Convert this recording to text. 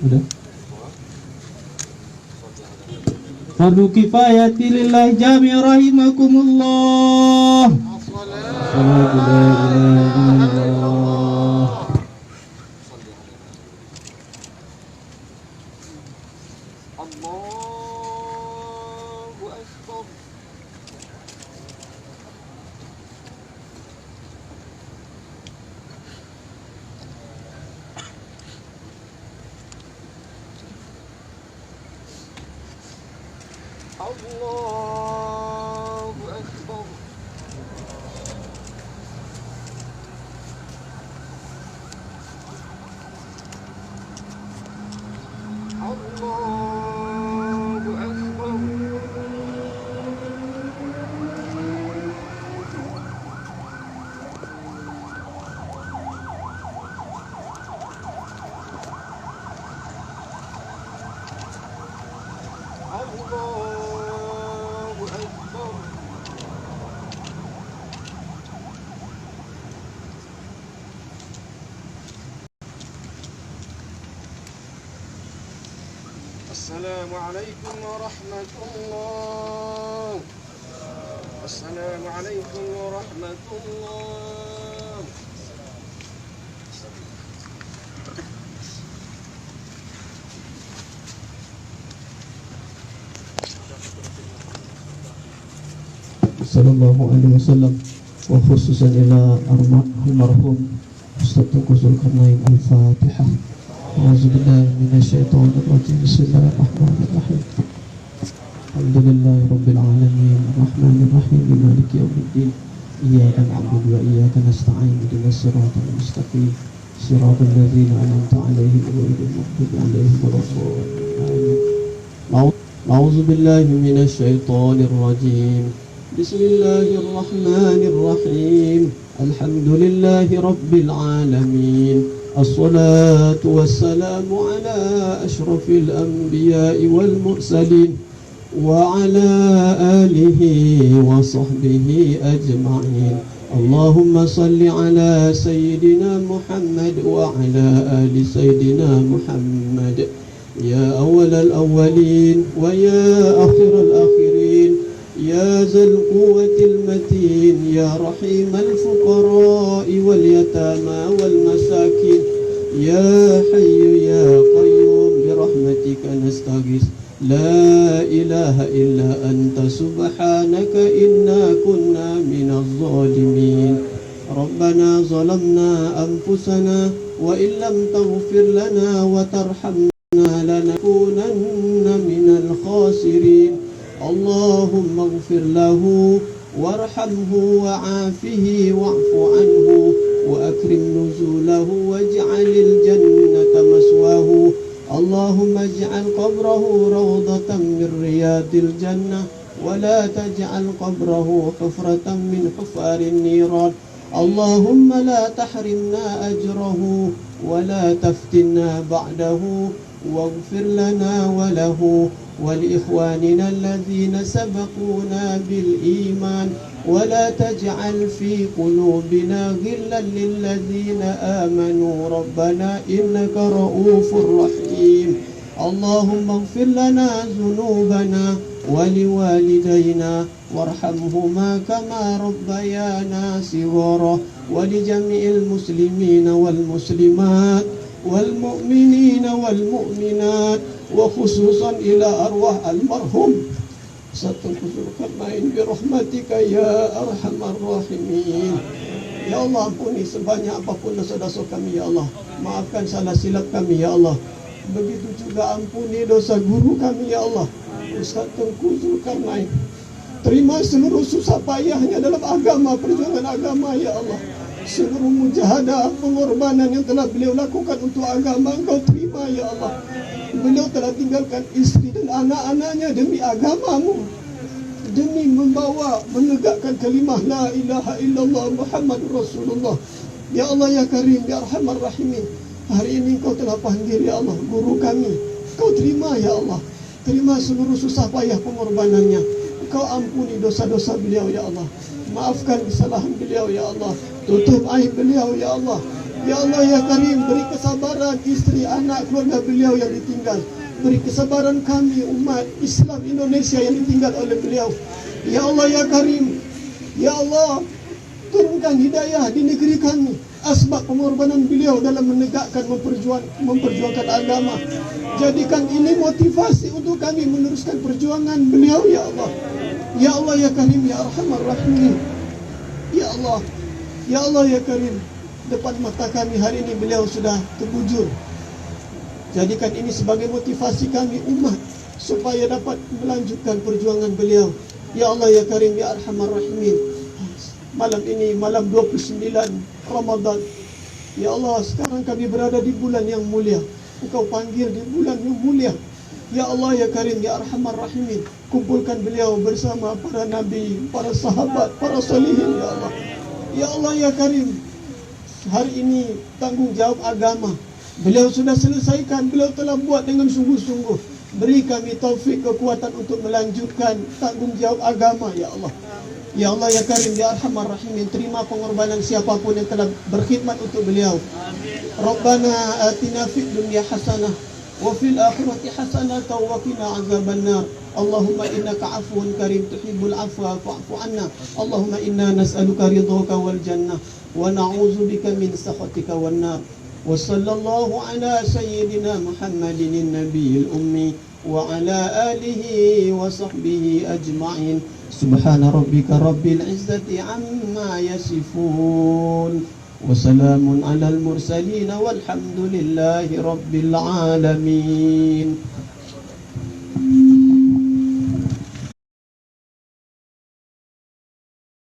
Udah. Fardu kifayati lillahi jami' rahimakumullah. Assalatu la ilaha illallah. Allahu Akbar. Allahu Akbar. Allahu Akbar. Allahu Akbar. السلام عليكم ورحمة الله. السلام عليكم ورحمة الله. Sallallahu alaihi wasallam wa khususan ila almarhum Ustaz Tengku Zulkarnain. Al-Fatihah. A'udzubillahi minasyaitonir rajim. Bismillahirrahmanirrahim. Alhamdulillahi rabbil alamin arrahmanir rahim maliki yaumiddin. Iyyaka na'budu wa iyyaka nasta'in ihdinas siratal mustaqim siratal ladzina an'amta 'alaihim ghairil maghdubi 'alaihim waladdallin. A'udzu billahi minasyaitonir rajim. Bismillahirrahmanirrahim. Alhamdulillahi rabbil alamin. الصلاة والسلام على أشرف الأنبياء والمرسلين وعلى آله وصحبه أجمعين. اللهم صل على سيدنا محمد وعلى آل سيدنا محمد يا أول الأولين ويا آخر الآخرين يا ذا القوة المتين يا رحيم الفقراء واليتامى والمساكين يا حي يا قيوم برحمتك نستغيث لا إله إلا أنت سبحانك إنا كنا من الظالمين. ربنا ظلمنا أنفسنا وإن لم تغفر لنا وترحمنا لنكونن من الخاسرين. اللهم اغفر له وارحمه وعافه واعف عنه وأكرم نزوله واجعل الجنة مسواه. اللهم اجعل قبره روضة من رياض الجنة ولا تجعل قبره حفرة من حفار النيران. اللهم لا تحرمنا أجره ولا تفتنا بعده واغفر لنا وله ولإخواننا الذين سبقونا بالإيمان ولا تجعل في قلوبنا غلا للذين آمنوا ربنا إنك رؤوف رحيم. اللهم اغفر لنا ذنوبنا ولوالدينا وارحمهما كما ربيانا صغارا ولجميع المسلمين والمسلمات والمؤمنين والمؤمنات وخصوصا إلى أرواح المرحوم Tengku Zulkarnain birahmatika ya arhamar rahimin. Ya Allah, ampuni sebanyak apapun dosa-dosa kami ya Allah. Maafkan salah silap kami ya Allah. Begitu juga ampuni dosa guru kami ya Allah, Ustaz Tengku Zulkarnain. Terima seluruh susah payahnya dalam agama, perjuangan agama ya Allah. Seluruh mujahadah pengorbanan yang telah beliau lakukan untuk agama Engkau terima ya Allah. Beliau telah tinggalkan istri dan anak-anaknya demi agamamu, demi membawa menegakkan kalimah la ilaha illallah Muhammadur Rasulullah. Ya Allah ya Karim ya Arhamar Rahimin, hari ini Engkau telah panggil ya Allah guru kami. Engkau terima ya Allah, terima seluruh susah payah pengorbanannya. Engkau ampuni dosa-dosa beliau ya Allah. Maafkan kesalahan beliau ya Allah. Tutup aib beliau ya Allah. Ya Allah ya Karim, beri kesabaran isteri, anak, keluarga beliau yang ditinggal. Beri kesabaran kami umat Islam Indonesia yang ditinggal oleh beliau. Ya Allah ya Karim, ya Allah, turunkan hidayah di negeri kami. Asbab pengorbanan beliau dalam menegakkan, memperjuangkan agama. Jadikan ini motivasi untuk kami meneruskan perjuangan beliau ya Allah. Ya Allah ya Karim ya Arhamar Rahimin. Ya Allah, ya Allah ya Karim, depan mata kami hari ini beliau sudah terbujur. Jadikan ini sebagai motivasi kami umat supaya dapat melanjutkan perjuangan beliau. Ya Allah ya Karim ya Arhamar Rahimin. Malam ini malam 29 Ramadan. Ya Allah, sekarang kami berada di bulan yang mulia. Engkau panggil di bulan yang mulia. Ya Allah ya Karim ya Arhamar Rahimin. Kumpulkan beliau bersama para nabi, para sahabat, para solihin ya Allah. Ya Allah ya Karim, hari ini tanggungjawab agama beliau sudah selesaikan. Beliau telah buat dengan sungguh-sungguh. Beri kami taufik, kekuatan untuk melanjutkan tanggungjawab agama ya Allah. Ya Allah ya Karim ya Arhamar Rahimin, terima pengorbanan siapapun yang telah berkhidmat untuk beliau. Rabbana atina fid dunya hasanah wa fil akhirati hasanah wa qina azabannar. Allahumma innaka afuwun karim tuhibbul afwa fa'fu anna. Allahumma inna nas'aluka ridhaka wal jannah wa na'udzu bika min sakhatika wan nar. Wa sallallahu ala sayyidina Muhammadin nabiyil ummi wa ala alihi wa sahbihi ajma'in. Subhana rabbika rabbil izzati amma yasifun wa salamun alal mursalin walhamdulillahi rabbil alamin.